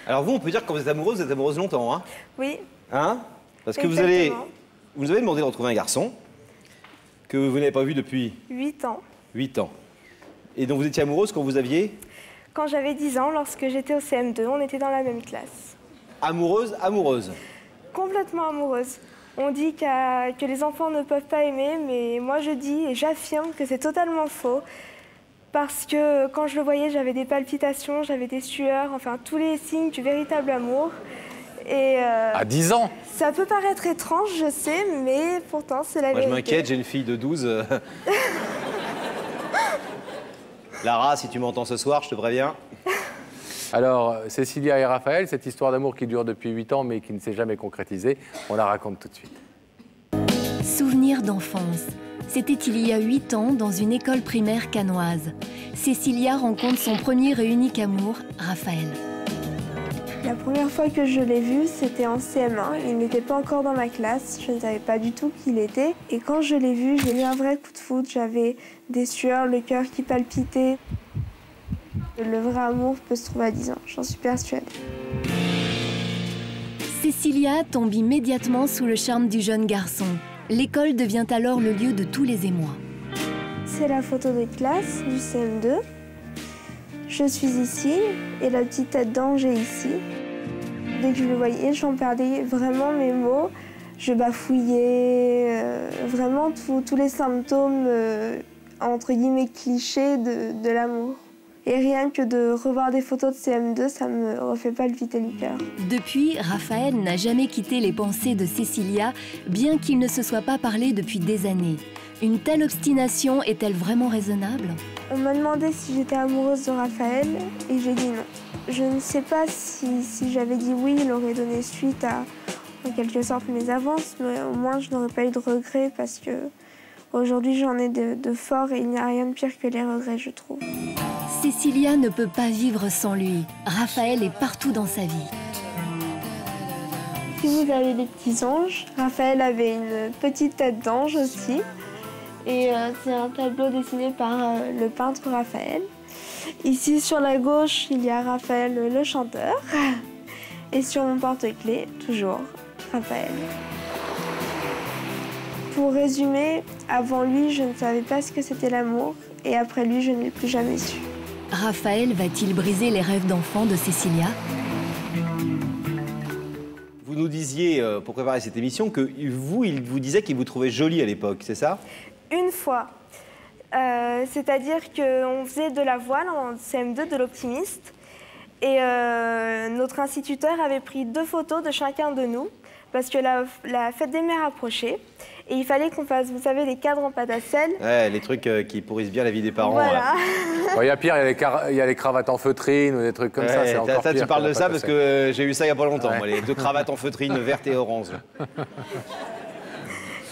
Alors vous, on peut dire que quand vous êtes amoureuse longtemps, hein? Oui. Hein? Parce que Exactement. vous nous avez demandé de retrouver un garçon que vous n'avez pas vu depuis 8 ans. 8 ans. Et dont vous étiez amoureuse quand vous aviez... Quand j'avais 10 ans, lorsque j'étais au CM2, on était dans la même classe. Amoureuse, amoureuse. Complètement amoureuse. On dit que les enfants ne peuvent pas aimer, mais moi je dis et j'affirme que c'est totalement faux. Parce que quand je le voyais, j'avais des palpitations, j'avais des sueurs, enfin tous les signes du véritable amour. Et À 10 ans? ça peut paraître étrange, je sais, mais pourtant c'est la Moi, vérité. je m'inquiète, j'ai une fille de 12. Lara, si tu m'entends ce soir, je te préviens. Alors, Cécilia et Raphaël, cette histoire d'amour qui dure depuis 8 ans mais qui ne s'est jamais concrétisée, on la raconte tout de suite. Souvenir d'enfance. C'était il y a 8 ans dans une école primaire cannoise. Cécilia rencontre son premier et unique amour, Raphaël. La première fois que je l'ai vu, c'était en CM1. Il n'était pas encore dans ma classe, je ne savais pas du tout qui il était. Et quand je l'ai vu, j'ai eu un vrai coup de foudre. J'avais des sueurs, le cœur qui palpitait. Le vrai amour peut se trouver à 10 ans, j'en suis persuadée. Cécilia tombe immédiatement sous le charme du jeune garçon. L'école devient alors le lieu de tous les émois. C'est la photo de classe du CM2. Je suis ici et la petite tête d'ange est ici. Dès que je le voyais, j'en perdais vraiment mes mots. Je bafouillais, vraiment tous les symptômes, entre guillemets, clichés de l'amour. Et rien que de revoir des photos de CM2, ça me refait palpiter le cœur. Depuis, Raphaël n'a jamais quitté les pensées de Cécilia, bien qu'il ne se soit pas parlé depuis des années. Une telle obstination est-elle vraiment raisonnable? On m'a demandé si j'étais amoureuse de Raphaël et j'ai dit non. Je ne sais pas si j'avais dit oui, il aurait donné suite à, en quelque sorte, mes avances, mais au moins je n'aurais pas eu de regrets parce que aujourd'hui j'en ai de forts et il n'y a rien de pire que les regrets, je trouve. Cécilia ne peut pas vivre sans lui. Raphaël est partout dans sa vie. Si vous avez des petits anges, Raphaël avait une petite tête d'ange aussi. Et c'est un tableau dessiné par le peintre Raphaël. Ici, sur la gauche, il y a Raphaël le chanteur. Et sur mon porte-clés, toujours Raphaël. Pour résumer, avant lui, je ne savais pas ce que c'était l'amour. Et après lui, je ne l'ai plus jamais su. Raphaël va-t-il briser les rêves d'enfant de Cécilia? Vous nous disiez, pour préparer cette émission, que vous, il vous disait qu'il vous trouvait jolie à l'époque, c'est ça? Une fois. C'est-à-dire qu'on faisait de la voile en CM2, de l'optimiste. Et notre instituteur avait pris 2 photos de chacun de nous, parce que la fête des mères approchait. Et il fallait qu'on fasse, vous savez, des cadres en pâte à sel. Ouais, les trucs qui pourrissent bien la vie des parents. Voilà. Il y a pire, il y a les cravates en feutrine ou des trucs comme ça, c'est encore pire. Tu parles de ça parce que j'ai eu ça il n'y a pas longtemps, Ouais. moi, les 2 cravates en feutrine, verte et orange.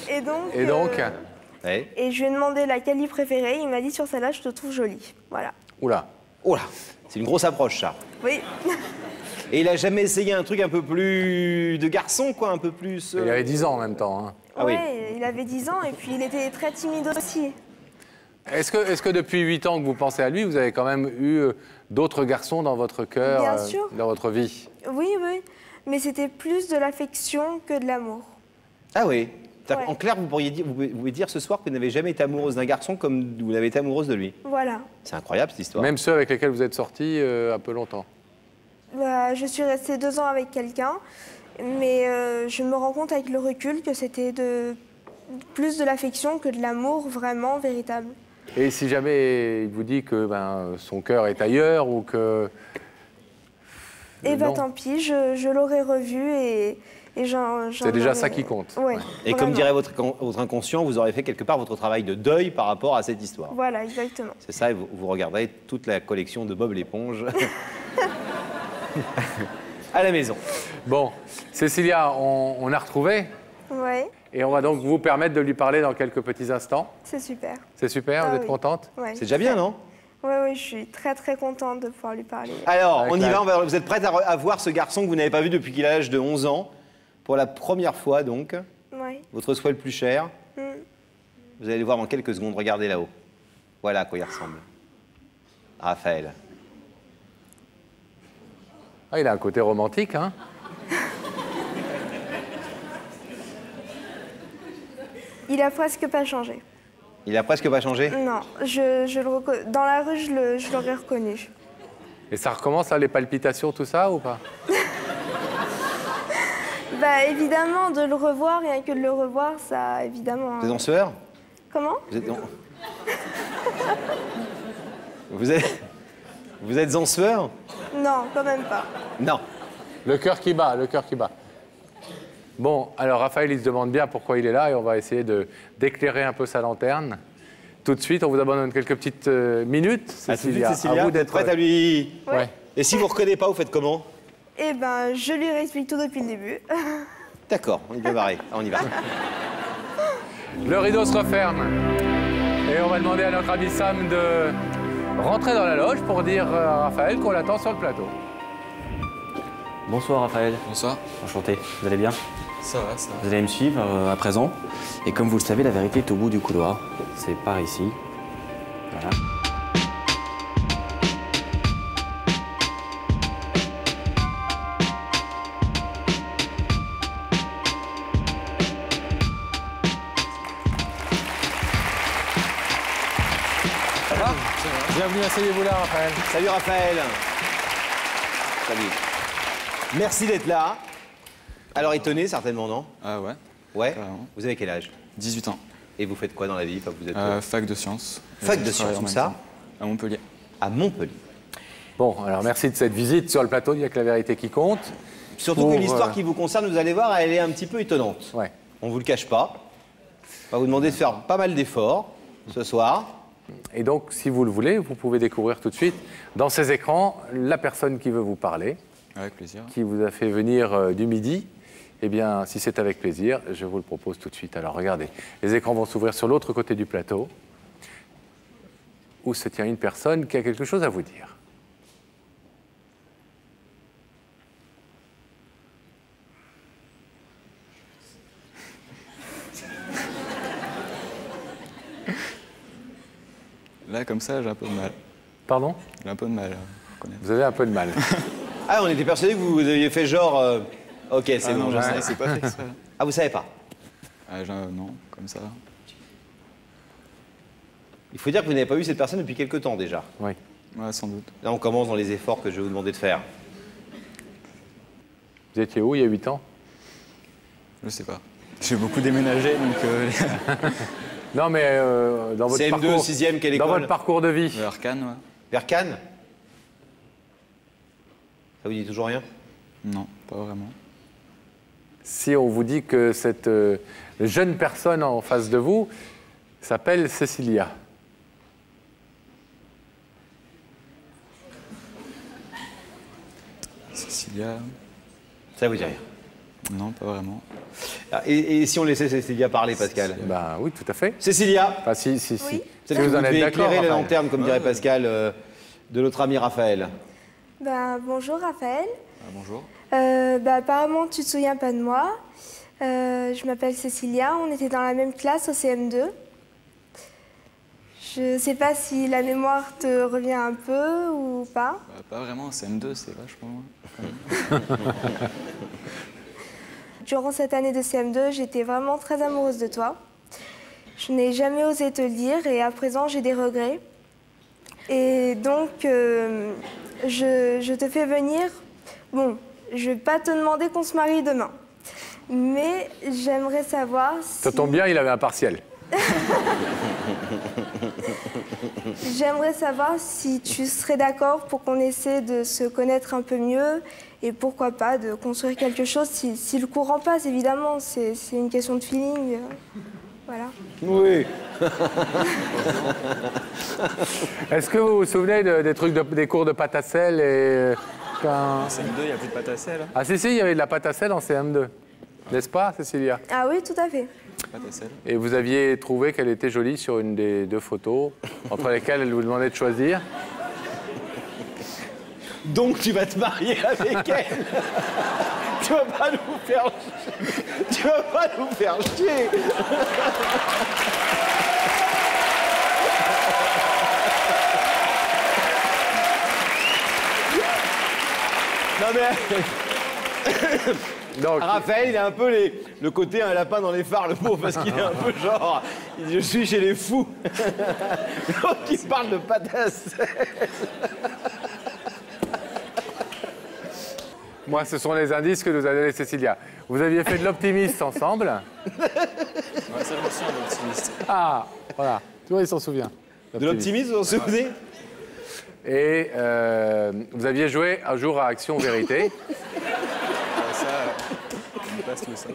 Et donc, Ouais. et je lui ai demandé laquelle il préférait. Il m'a dit sur celle-là, je te trouve jolie. Voilà. Oula. Oh là, c'est une grosse approche, ça. Oui. Et il a jamais essayé un truc un peu plus de garçon, quoi, un peu plus... Il avait 10 ans en même temps. Hein. Ah oui. Ouais, il avait 10 ans et puis il était très timide aussi. Est-ce que depuis 8 ans que vous pensez à lui, vous avez quand même eu d'autres garçons dans votre cœur, Bien sûr. dans votre vie? Oui, oui. Mais c'était plus de l'affection que de l'amour. Ah oui. Ouais. En clair, vous pouvez dire ce soir que vous n'avez jamais été amoureuse d'un garçon comme vous l'avez été amoureuse de lui. Voilà. C'est incroyable, cette histoire. Même ceux avec lesquels vous êtes sortis un peu longtemps? Bah, je suis restée 2 ans avec quelqu'un, mais je me rends compte avec le recul que c'était plus de l'affection que de l'amour vraiment véritable. Et si jamais il vous dit que son cœur est ailleurs ou que... Et bah non. tant pis, je l'aurais revu et j'en C'est déjà aurais- ça qui compte. Ouais, Et comme vraiment. dirait votre inconscient, vous aurez fait quelque part votre travail de deuil par rapport à cette histoire. Voilà, exactement. C'est ça, et vous regarderez toute la collection de Bob l'éponge à la maison. Bon, Cécilia, on a retrouvé Ouais, et on va donc vous permettre de lui parler dans quelques petits instants. c'est super. C'est super, Ah vous êtes oui. contente? Ouais, C'est déjà bien, non? Oui, je suis très très contente de pouvoir lui parler. Alors, Avec on y la- va, vous êtes prête à voir ce garçon que vous n'avez pas vu depuis qu'il a l'âge de 11 ans, pour la première fois donc, Ouais. votre souhait le plus cher. Mm. Vous allez le voir dans quelques secondes, regardez là-haut. Voilà à quoi il ressemble. Raphaël. Ah, il a un côté romantique, hein? Il a presque pas changé. Il a presque pas changé? Non, dans la rue, je l'aurais reconnu. Et ça recommence, là, les palpitations, tout ça, ou pas? Bah évidemment, de le revoir, rien que de le revoir, ça, évidemment... Vous êtes en sueur? Comment? Vous êtes en sueur? Non, quand même pas. Non. Le cœur qui bat, le cœur qui bat. Bon, alors Raphaël, il se demande bien pourquoi il est là et on va essayer d'éclairer un peu sa lanterne. Tout de suite, on vous abandonne quelques petites minutes. À tout de suite, Cécilia. À vous Vous êtes d'être prête à lui... Ouais. Et si vous ne reconnaissez pas, vous faites comment? Eh ben, je lui réexplique tout depuis le début. D'accord, on est bien barré. On y va. Le rideau se referme. Et on va demander à notre ami Sam de rentrer dans la loge pour dire à Raphaël qu'on l'attend sur le plateau. Bonsoir Raphaël. Bonsoir. Enchanté, vous allez bien? Ça va, ça va. Vous allez me suivre à présent. Et comme vous le savez, la vérité est au bout du couloir. C'est par ici. Voilà. Bienvenue, asseyez-vous là, Raphaël. Salut Raphaël. Salut. Merci d'être là. Alors étonné certainement, non? Ah ouais. Ouais. Carrément. Vous avez quel âge? 18 ans. Et vous faites quoi dans la vie? Enfin, vous êtes Fac de sciences. fac Et de je travaille sciences, en où même ça? temps. À Montpellier. À Montpellier. Bon, alors merci de cette visite sur le plateau, il n'y a que la vérité qui compte. Surtout Pour, que l'histoire qui vous concerne, vous allez voir, elle est un petit peu étonnante. Ouais. On vous le cache pas. On va vous demander de faire pas mal d'efforts ce soir. Et donc, si vous le voulez, vous pouvez découvrir tout de suite, dans ces écrans, la personne qui veut vous parler, Avec plaisir. qui vous a fait venir du Midi. Eh bien, si c'est avec plaisir, je vous le propose tout de suite. Alors, regardez, les écrans vont s'ouvrir sur l'autre côté du plateau, où se tient une personne qui a quelque chose à vous dire. Là, comme ça, j'ai un peu de mal. Pardon? J'ai un peu de mal à reconnaître. Vous avez un peu de mal. Ah, on était persuadés que vous aviez fait genre... Ok, c'est Ah bon, non, je sais. c'est pas fait exprès. Ah, vous savez pas? Non, comme ça. Il faut dire que vous n'avez pas vu cette personne depuis quelque temps déjà. Oui. Ouais, sans doute. Là, on commence dans les efforts que je vais vous demander de faire. Vous étiez où il y a 8 ans? Je sais pas. J'ai beaucoup déménagé, donc Non, mais dans votre CM2, parcours... 6e, quelle Dans école? votre parcours de vie. vers Cannes, ouais. Vers Cannes? Ça vous dit toujours rien? Non, pas vraiment. Si on vous dit que cette jeune personne en face de vous s'appelle Cécilia. Cécilia. Ça vous dit rien. Non, pas vraiment. Ah, et si on laissait Cécilia parler, Pascal? Ben oui, tout à fait. Cécilia, Enfin, si Oui. peut-être que vous devez éclairer les lanternes, comme dirait Pascal, de notre ami Raphaël. Bah, bonjour Raphaël. Bonjour. Apparemment, tu te souviens pas de moi. Je m'appelle Cécilia, on était dans la même classe au CM2. Je sais pas si la mémoire te revient un peu ou pas. Pas vraiment, CM2, c'est vachement loin. Durant cette année de CM2, j'étais vraiment très amoureuse de toi. Je n'ai jamais osé te le dire et à présent, j'ai des regrets. Et donc, je te fais venir. Bon, je ne vais pas te demander qu'on se marie demain. Mais j'aimerais savoir si... Ça tombe bien, il avait un partiel. J'aimerais savoir si tu serais d'accord pour qu'on essaie de se connaître un peu mieux et pourquoi pas de construire quelque chose si le courant passe, évidemment. C'est une question de feeling. Voilà. Oui. Est-ce que vous vous souvenez des trucs des cours de pâte à sel et En CM2, il n'y a plus de pâte à sel. Ah si, il y avait de la pâte à sel en CM2. N'est-ce pas, Cécilia? Ah oui, tout à fait. Pâte à sel. Et vous aviez trouvé qu'elle était jolie sur une des 2 photos, entre lesquelles elle vous demandait de choisir. Donc tu vas te marier avec elle. Tu vas pas nous faire chier. Tu vas pas nous faire chier. Non mais... Donc, Raphaël, il a un peu le côté un lapin dans les phares, le pauvre, parce qu'il est un peu genre... il dit, je suis chez les fous. L'autre qui parle de pâte à sel. moi, ce sont les indices que nous a donné Cécilia. Vous aviez fait de l'optimiste ensemble. Ouais, ça, je me souviens d'optimiste. Ah, voilà. Tu vois, il s'en souvient. De l'optimisme, vous vous souvenez? Et vous aviez joué un jour à Action Vérité. Ouais, ça, on passe tout ça.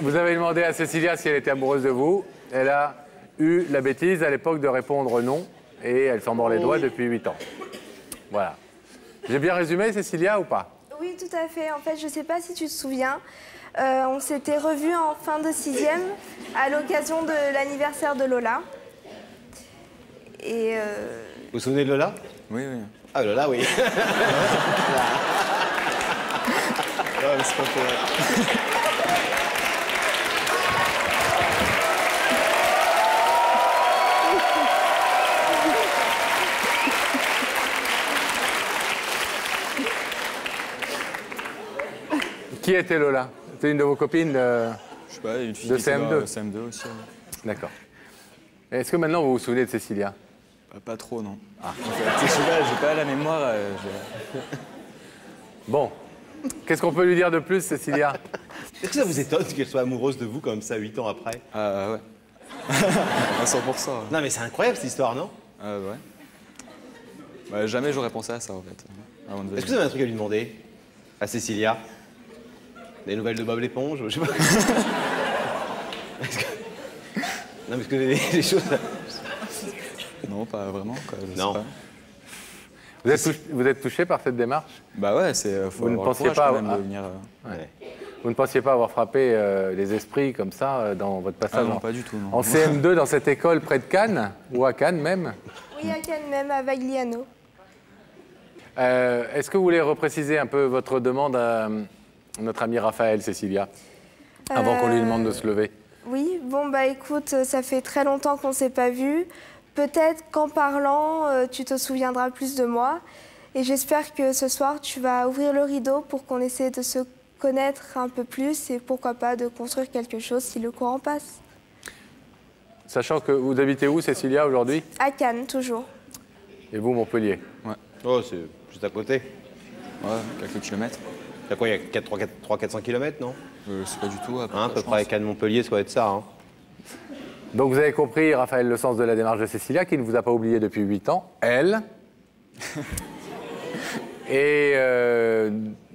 Vous avez demandé à Cécilia si elle était amoureuse de vous. Elle a eu la bêtise à l'époque de répondre non. Et elle s'en mord les doigts depuis 8 ans. Voilà. J'ai bien résumé, Cécilia, ou pas? Oui, tout à fait. En fait, je ne sais pas si tu te souviens, on s'était revus en fin de 6e à l'occasion de l'anniversaire de Lola. Et Vous vous souvenez de Lola? Oui, oui. Ah, Lola, oui. Ouais, mais c'est pas pour elle. Qui était Lola? C'était une de vos copines Je sais pas, une fille de qui était dans CM2. CM2 aussi. Ouais. D'accord. Est-ce que maintenant vous vous souvenez de Cécilia? Pas trop, non. Ah. En fait, je sais pas, j'ai pas la mémoire. Bon. Qu'est-ce qu'on peut lui dire de plus, Cécilia? Est-ce que ça vous étonne qu'elle soit amoureuse de vous comme ça 8 ans après? Ah ouais. À 100%. Ouais. Non mais c'est incroyable cette histoire, non? Ouais. Bah, jamais j'aurais pensé à ça, en fait. Avant de Est-ce que vous avez un truc à lui demander? À Cécilia? Des nouvelles de Bob l'éponge? Je sais pas. Non mais est-ce que vous avez des choses... Non, pas vraiment, quoi. Je Non. sais pas. Vous êtes touché par cette démarche? Bah ouais, c'est. Faut Vous ne avoir le pensiez courage, pas quand même, à- de venir. Ouais. Vous ne pensiez pas avoir frappé les esprits comme ça dans votre passage Ah non, pas du tout, non. en CM2 dans cette école près de Cannes, ou à Cannes même? oui, à Cannes même, à Vagliano. Est-ce que vous voulez repréciser un peu votre demande à notre ami Raphaël, Cécilia, avant qu'on lui demande de se lever? Oui, bon bah écoute, ça fait très longtemps qu'on ne s'est pas vu. Peut-être qu'en parlant, tu te souviendras plus de moi. Et j'espère que ce soir, tu vas ouvrir le rideau pour qu'on essaie de se connaître un peu plus et pourquoi pas de construire quelque chose si le courant passe. Sachant que vous habitez où, Cécilia, aujourd'hui? À Cannes, toujours. Et vous, Montpellier? Oh, c'est juste à côté. Ouais, quelques kilomètres. Il y a quoi, il y a 300-400 km, non? Je sais pas du tout. Hein, à peu près avec Cannes-Montpellier, ça doit être ça. Hein. Donc vous avez compris, Raphaël, le sens de la démarche de Cécilia, qui ne vous a pas oublié depuis 8 ans, elle, et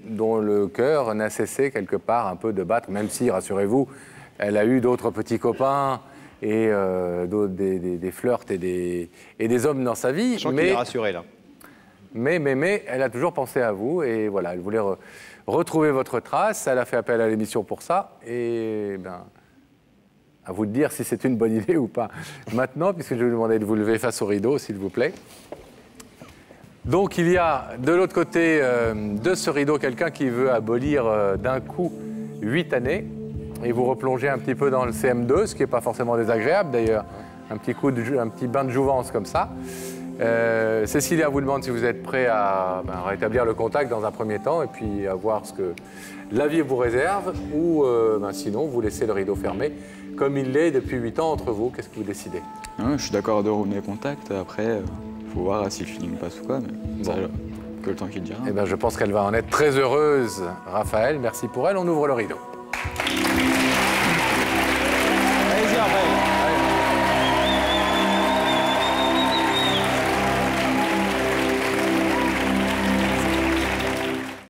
dont le cœur n'a cessé quelque part un peu de battre, même si, rassurez-vous, elle a eu d'autres petits copains et des flirts et des hommes dans sa vie. Je sens qu'il est rassuré, là. Mais elle a toujours pensé à vous et voilà, elle voulait retrouver votre trace. Elle a fait appel à l'émission pour ça et ben, à vous de dire si c'est une bonne idée ou pas. Maintenant, puisque je vais vous demander de vous lever face au rideau, s'il vous plaît. Donc il y a de l'autre côté de ce rideau quelqu'un qui veut abolir d'un coup 8 années et vous replonger un petit peu dans le CM2, ce qui n'est pas forcément désagréable d'ailleurs. Un petit bain de jouvence comme ça. Cécilia vous demande si vous êtes prêt à rétablir le contact dans un premier temps et puis à voir ce que la vie vous réserve ou sinon vous laissez le rideau fermé comme il l'est depuis 8 ans entre vous. Qu'est-ce que vous décidez? Je suis d'accord de renouer contact. Après, faut voir si le feeling passe ou quoi, mais ça, que le temps qu'il dira. Eh ben, je pense qu'elle va en être très heureuse, Raphaël. Merci pour elle. On ouvre le rideau.